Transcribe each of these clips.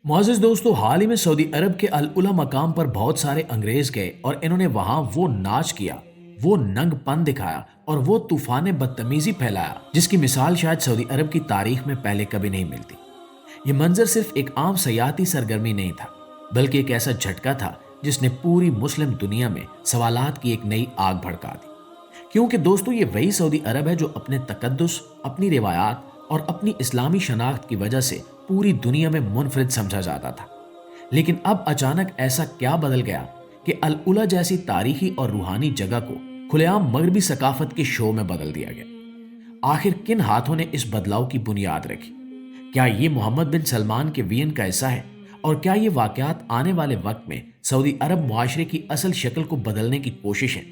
معزز دوستو، حال ہی میں سعودی عرب کے العلا مقام پر بہت سارے انگریز گئے اور انہوں نے وہاں وہ ناچ کیا، وہ ننگ پن دکھایا اور وہ طوفان بدتمیزی پھیلایا جس کی مثال شاید سعودی عرب کی تاریخ میں پہلے کبھی نہیں ملتی۔ یہ منظر صرف ایک عام سیاحتی سرگرمی نہیں تھا، بلکہ ایک ایسا جھٹکا تھا جس نے پوری مسلم دنیا میں سوالات کی ایک نئی آگ بھڑکا دی۔ کیونکہ دوستو، یہ وہی سعودی عرب ہے جو اپنے تقدس، اپنی روایات اور اپنی اسلامی شناخت کی وجہ سے پوری دنیا میں منفرد سمجھا جاتا تھا۔ لیکن اب اچانک ایسا کیا بدل گیا کہ العلا جیسی تاریخی اور روحانی جگہ کو کھلے عام مغربی ثقافت کے شو میں بدل دیا گیا؟ آخر کن ہاتھوں نے اس بدلاؤ کی بنیاد رکھی؟ کیا یہ محمد بن سلمان کے وین کا حصہ ہے؟ اور کیا یہ واقعات آنے والے وقت میں سعودی عرب معاشرے کی اصل شکل کو بدلنے کی کوشش ہے؟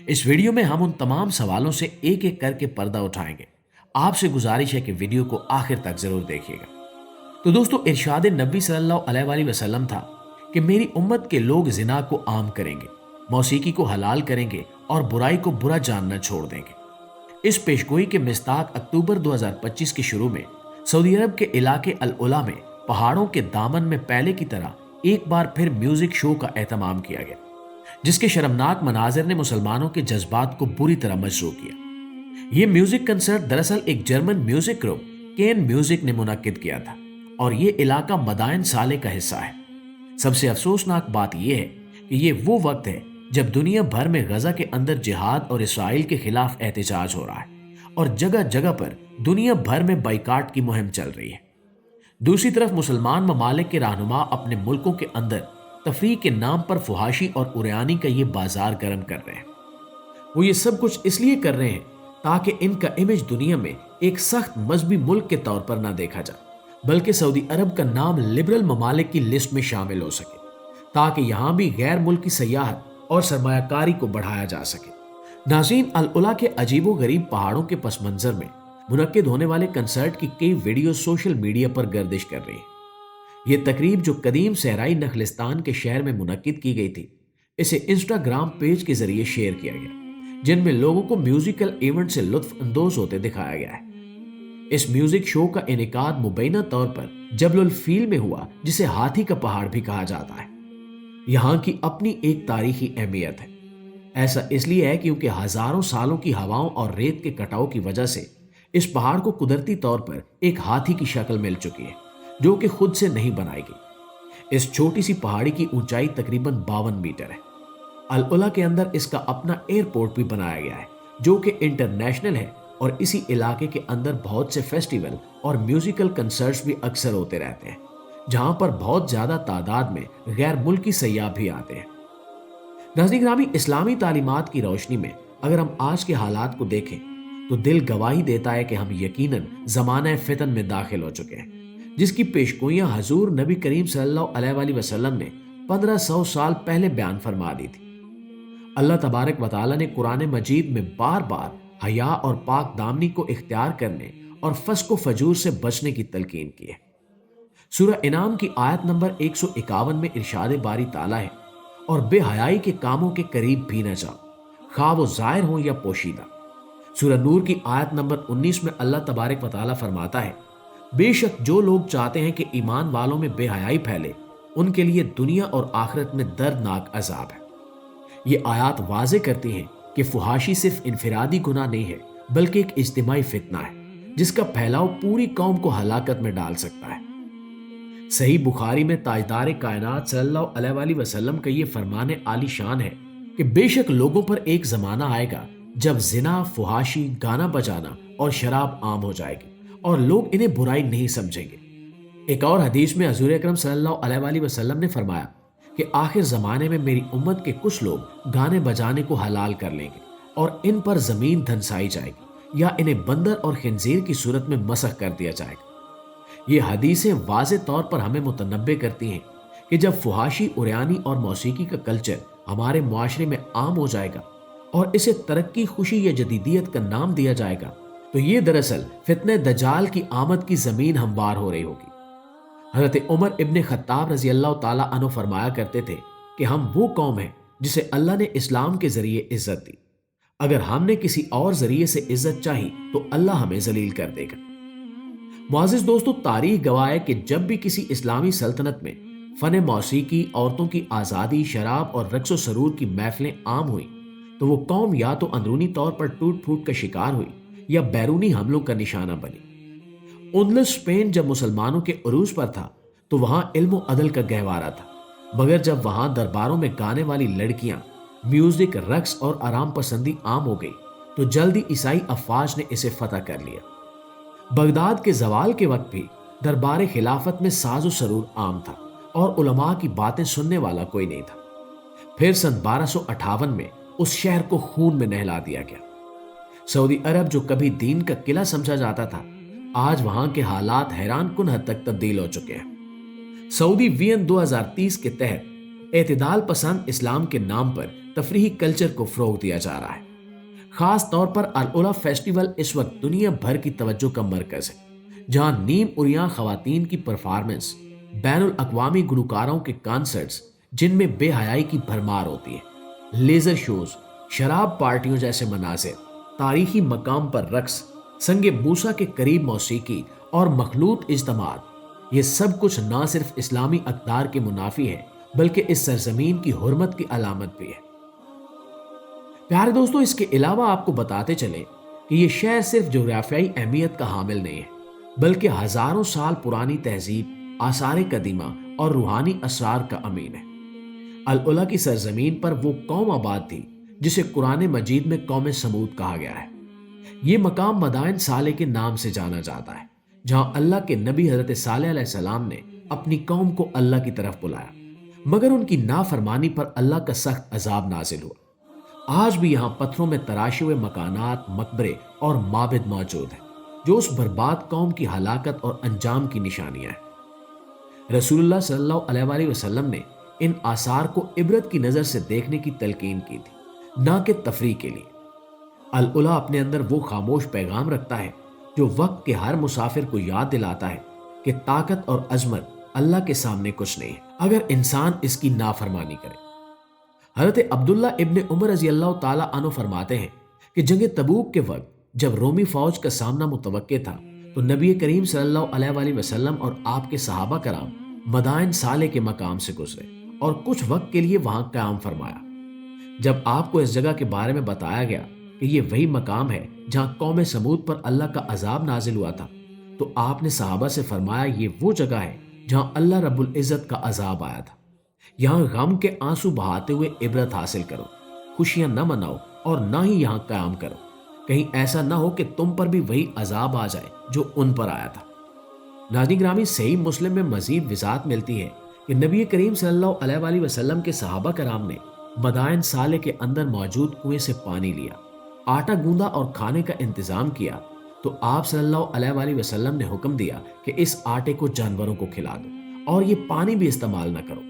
اس ویڈیو میں ہم ان تمام سوالوں سے ایک ایک کر کے پردہ اٹھائیں گے۔ آپ سے گزارش ہے کہ ویڈیو کو آخر تک ضرور دیکھیے گا۔ تو دوستو، ارشاد نبی صلی اللہ علیہ وآلہ وسلم تھا کہ میری امت کے لوگ زنا کو عام کریں گے، موسیقی کو حلال کریں گے اور برائی کو برا جاننا چھوڑ دیں گے۔ اس پیشگوئی کے مصداق اکتوبر 2025 کے شروع میں سعودی عرب کے علاقے العلا میں پہاڑوں کے دامن میں پہلے کی طرح ایک بار پھر میوزک شو کا اہتمام کیا گیا، جس کے شرمناک مناظر نے مسلمانوں کے جذبات کو بری طرح مجروح کیا۔ یہ میوزک کنسرٹ دراصل ایک German music group can music نے منعقد کیا تھا اور یہ علاقہ مدائن سالے کا حصہ ہے۔ سب سے افسوسناک بات یہ ہے کہ یہ وہ وقت ہے جب دنیا بھر میں غزہ کے اندر جہاد اور اسرائیل کے خلاف احتجاج ہو رہا ہے اور جگہ جگہ پر دنیا بھر میں بائیکاٹ کی مہم چل رہی ہے۔ دوسری طرف مسلمان ممالک کے رہنما اپنے ملکوں کے اندر تفریح کے نام پر فحاشی اور عریانی کا یہ بازار گرم کر رہے ہیں۔ وہ یہ سب کچھ اس لیے کر رہے ہیں تاکہ ان کا امیج دنیا میں ایک سخت مذہبی ملک کے طور پر نہ دیکھا جائے، بلکہ سعودی عرب کا نام لبرل ممالک کی لسٹ میں شامل ہو سکے، تاکہ یہاں بھی غیر ملکی سیاحت اور سرمایہ کاری کو بڑھایا جا سکے۔ ناظرین، العلا کے عجیب و غریب پہاڑوں کے پس منظر میں منعقد ہونے والے کنسرٹ کی کئی ویڈیو سوشل میڈیا پر گردش کر رہی ہیں۔ یہ تقریب جو قدیم صحرائی نخلستان کے شہر میں منعقد کی گئی تھی، اسے انسٹاگرام پیج کے ذریعے شیئر کیا گیا، جن میں لوگوں کو میوزیکل ایونٹ سے لطف اندوز ہوتے دکھایا گیا ہے۔ اس میوزک شو کا انعقاد مبینہ طور پر جبل الفیل میں ہوا، جسے ہاتھی کا پہاڑ بھی کہا جاتا ہے۔ یہاں کی اپنی ایک تاریخی اہمیت ہے۔ ایسا اس لیے ہے کیونکہ ہزاروں سالوں کی ہواؤں اور ریت کے کٹاؤ کی وجہ سے اس پہاڑ کو قدرتی طور پر ایک ہاتھی کی شکل مل چکی ہے، جو کہ خود سے نہیں بنائی گئی۔ اس چھوٹی سی پہاڑی کی اونچائی تقریباً 52 میٹر ہے۔ العلا کے اندر اس کا اپنا ایئرپورٹ بھی بنایا گیا ہے، جو کہ انٹرنیشنل ہے، اور اسی علاقے کے اندر بہت سے فیسٹیول اور میوزیکل کنسرٹس بھی اکثر ہوتے رہتے ہیں، جہاں پر بہت زیادہ تعداد میں غیر ملکی سیاح بھی آتے ہیں۔ ناظرین گرامی، اسلامی تعلیمات کی روشنی میں اگر ہم آج کے حالات کو دیکھیں تو دل گواہی دیتا ہے کہ ہم یقیناً زمانہ فتن میں داخل ہو چکے ہیں، جس کی پیشگوئیاں حضور نبی کریم صلی اللہ علیہ وآلہ وسلم نے 1500 سال پہلے بیان فرما دی تھی۔ اللہ تبارک و تعالیٰ نے قرآن مجید میں بار بار حیا اور پاک دامنی کو اختیار کرنے اور فسق و فجور سے بچنے کی تلقین کی ہے۔ سورہ انعام کی آیت نمبر 151 میں ارشاد باری تعالیٰ ہے، اور بے حیائی کے کاموں کے قریب بھی نہ جاؤ، خواہ وہ ظاہر ہوں یا پوشیدہ۔ سورہ نور کی آیت نمبر 19 میں اللہ تبارک و تعالیٰ فرماتا ہے، بے شک جو لوگ چاہتے ہیں کہ ایمان والوں میں بے حیائی پھیلے، ان کے لیے دنیا اور آخرت میں دردناک عذاب ہے۔ یہ آیات واضح کرتی ہیں کہ فحاشی صرف انفرادی گناہ نہیں ہے، بلکہ ایک اجتماعی فتنہ ہے، جس کا پھیلاؤ پوری قوم کو ہلاکت میں ڈال سکتا ہے۔ صحیح بخاری میں تاجدار کائنات صلی اللہ علیہ وآلہ وسلم کا یہ فرمان عالی شان ہے کہ بے شک لوگوں پر ایک زمانہ آئے گا جب زنا، فحاشی، گانا بجانا اور شراب عام ہو جائے گی اور لوگ انہیں برائی نہیں سمجھیں گے۔ ایک اور حدیث میں حضور اکرم صلی اللہ علیہ وآلہ وسلم نے فرمایا کہ آخر زمانے میں میری امت کے کچھ لوگ گانے بجانے کو حلال کر لیں گے اور ان پر زمین دھنسائی جائے گی یا انہیں بندر اور خنزیر کی صورت میں مسخ کر دیا جائے گا۔ یہ حدیثیں واضح طور پر ہمیں متنبہ کرتی ہیں کہ جب فحاشی، عریانی اور موسیقی کا کلچر ہمارے معاشرے میں عام ہو جائے گا اور اسے ترقی، خوشی یا جدیدیت کا نام دیا جائے گا، تو یہ دراصل فتنہ دجال کی آمد کی زمین ہموار ہو رہی ہوگی۔ حضرت عمر ابن خطاب رضی اللہ تعالیٰ عنہ فرمایا کرتے تھے کہ ہم وہ قوم ہیں جسے اللہ نے اسلام کے ذریعے عزت دی، اگر ہم نے کسی اور ذریعے سے عزت چاہی تو اللہ ہمیں ذلیل کر دے گا۔ معزز دوستو، تاریخ گواہ ہے کہ جب بھی کسی اسلامی سلطنت میں فن موسیقی، عورتوں کی آزادی، شراب اور رقص و سرور کی محفلیں عام ہوئیں تو وہ قوم یا تو اندرونی طور پر ٹوٹ پھوٹ کا شکار ہوئی یا بیرونی حملوں کا نشانہ بنی۔ اندلس اسپین جب مسلمانوں کے عروج پر تھا تو وہاں علم و عدل کا گہوارہ تھا، مگر جب وہاں درباروں میں گانے والی لڑکیاں، میوزک، رقص اور آرام پسندی عام ہو گئی تو جلدی عیسائی افواج نے اسے فتح کر لیا۔ بغداد کے زوال کے وقت بھی دربار خلافت میں ساز و سرور عام تھا اور علماء کی باتیں سننے والا کوئی نہیں تھا۔ پھر سن 1258 میں اس شہر کو خون میں نہلا دیا گیا۔ سعودی عرب جو کبھی دین کا قلعہ سمجھا جاتا تھا، آج وہاں کے حالات حیران کن حد تک تبدیل ہو چکے ہیں۔ سعودی وین 2030 کے تحت اعتدال پسند اسلام کے نام پر تفریحی کلچر کو فروغ دیا جا رہا ہے۔ خاص طور پر العلا فیسٹیول اس وقت دنیا بھر کی توجہ کا مرکز ہے، جہاں نیم عریاں خواتین کی پرفارمنس، بین الاقوامی گلوکاروں کے کانسرٹس جن میں بے حیائی کی بھرمار ہوتی ہے، لیزر شوز، شراب پارٹیوں جیسے مناظر، تاریخی مقام پر رقص، سنگ موسیٰ کے قریب موسیقی اور مخلوط اجتماعات، یہ سب کچھ نہ صرف اسلامی اقدار کے منافی ہے بلکہ اس سرزمین کی حرمت کی علامت بھی ہے۔ پیارے دوستو، اس کے علاوہ آپ کو بتاتے چلیں کہ یہ شہر صرف جغرافیائی اہمیت کا حامل نہیں ہے بلکہ ہزاروں سال پرانی تہذیب، آثار قدیمہ اور روحانی اسرار کا امین ہے۔ العلا کی سرزمین پر وہ قوم آباد تھی جسے قرآن مجید میں قوم سمود کہا گیا ہے۔ یہ مقام مدائن صالح کے نام سے جانا جاتا ہے، جہاں اللہ کے نبی حضرت صالح علیہ السلام نے اپنی قوم کو اللہ کی طرف بلایا، مگر ان کی نافرمانی پر اللہ کا سخت عذاب نازل ہوا۔ آج بھی یہاں پتھروں میں تراشے ہوئے مکانات، مقبرے اور معبد موجود ہیں جو اس برباد قوم کی ہلاکت اور انجام کی نشانیاں ہیں۔ رسول اللہ صلی اللہ علیہ وآلہ وسلم نے ان آثار کو عبرت کی نظر سے دیکھنے کی تلقین کی تھی، نہ کہ تفریح کے لیے۔ العلا اپنے اندر وہ خاموش پیغام رکھتا ہے جو وقت کے ہر مسافر کو یاد دلاتا ہے کہ طاقت اور عظمت اللہ کے سامنے کچھ نہیں ہے اگر انسان اس کی نافرمانی کرے۔ حضرت عبداللہ ابن عمر رضی اللہ تعالیٰ عنہ فرماتے ہیں کہ جنگ تبوک کے وقت جب رومی فوج کا سامنا متوقع تھا تو نبی کریم صلی اللہ علیہ وآلہ وسلم اور آپ کے صحابہ کرام مدائن صالح کے مقام سے گزرے اور کچھ وقت کے لیے وہاں قیام فرمایا۔ جب آپ کو اس جگہ کے بارے میں بتایا گیا کہ یہ وہی مقام ہے جہاں قوم سمود پر اللہ کا عذاب نازل ہوا تھا تو آپ نے صحابہ سے فرمایا، یہ وہ جگہ ہے جہاں اللہ رب العزت کا عذاب آیا تھا۔ یہاں غم کے آنسو بہاتے ہوئے عبرت حاصل کرو، خوشیاں نہ مناؤ اور نہ ہی یہاں قیام کرو، کہیں ایسا نہ ہو کہ تم پر بھی وہی عذاب آ جائے جو ان پر آیا تھا۔ ناظرین گرامی، صحیح مسلم میں مزید وضاحت ملتی ہے کہ نبی کریم صلی اللہ علیہ وآلہ وسلم کے صحابہ کرام نے مدائن صالح کے اندر موجود کنویں سے پانی لیا، آٹا گوندا اور کھانے کا انتظام کیا تو آپ صلی اللہ علیہ وآلہ وسلم نے حکم دیا کہ اس آٹے کو جانوروں کو کھلا دو اور یہ پانی بھی استعمال نہ کرو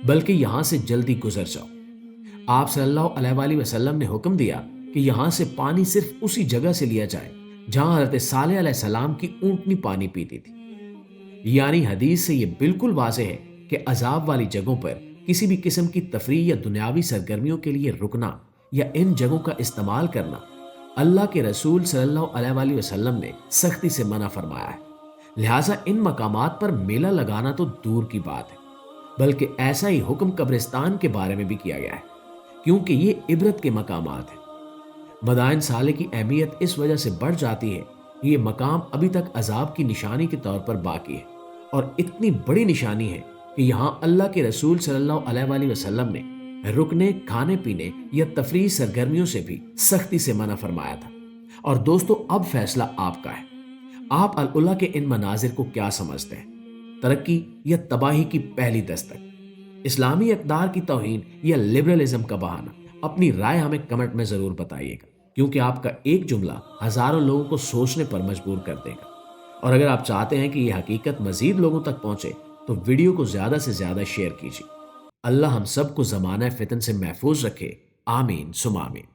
بلکہ یہاں سے جلدی گزر جاؤ۔ آپ صلی اللہ علیہ وآلہ وسلم نے حکم دیا کہ یہاں سے پانی صرف اسی جگہ سے لیا جائے جہاں حضرت صالح علیہ السلام کی اونٹنی پانی پیتی تھی۔ یعنی حدیث سے یہ بالکل واضح ہے کہ عذاب والی جگہوں پر کسی بھی قسم کی تفریح یا دنیاوی سرگرمیوں کے لیے رکنا یا ان جگہوں کا استعمال کرنا اللہ کے رسول صلی اللہ علیہ وآلہ وسلم نے سختی سے منع فرمایا ہے۔ لہٰذا ان مقامات پر میلہ لگانا تو دور کی بات ہے، بلکہ ایسا ہی حکم قبرستان کے بارے میں بھی کیا گیا ہے کیونکہ یہ عبرت کے مقامات ہیں۔ مدائن صالح کی اہمیت اس وجہ سے بڑھ جاتی ہے کہ یہ مقام ابھی تک عذاب کی نشانی کے طور پر باقی ہے، اور اتنی بڑی نشانی ہے کہ یہاں اللہ کے رسول صلی اللہ علیہ وآلہ وسلم نے رکنے، کھانے پینے یا تفریح سرگرمیوں سے بھی سختی سے منع فرمایا تھا۔ اور دوستو، اب فیصلہ آپ کا ہے، آپ العلا کے ان مناظر کو کیا سمجھتے ہیں؟ ترقی یا تباہی کی پہلی دستک، اسلامی اقدار کی توہین یا لبرلزم کا بہانہ؟ اپنی رائے ہمیں کمنٹ میں ضرور بتائیے گا، کیونکہ آپ کا ایک جملہ ہزاروں لوگوں کو سوچنے پر مجبور کر دے گا۔ اور اگر آپ چاہتے ہیں کہ یہ حقیقت مزید لوگوں تک پہنچے تو ویڈیو کو زیادہ سے زیادہ شیئر کیجیے۔ اللہ ہم سب کو زمانہ فتن سے محفوظ رکھے، آمین ثم آمین۔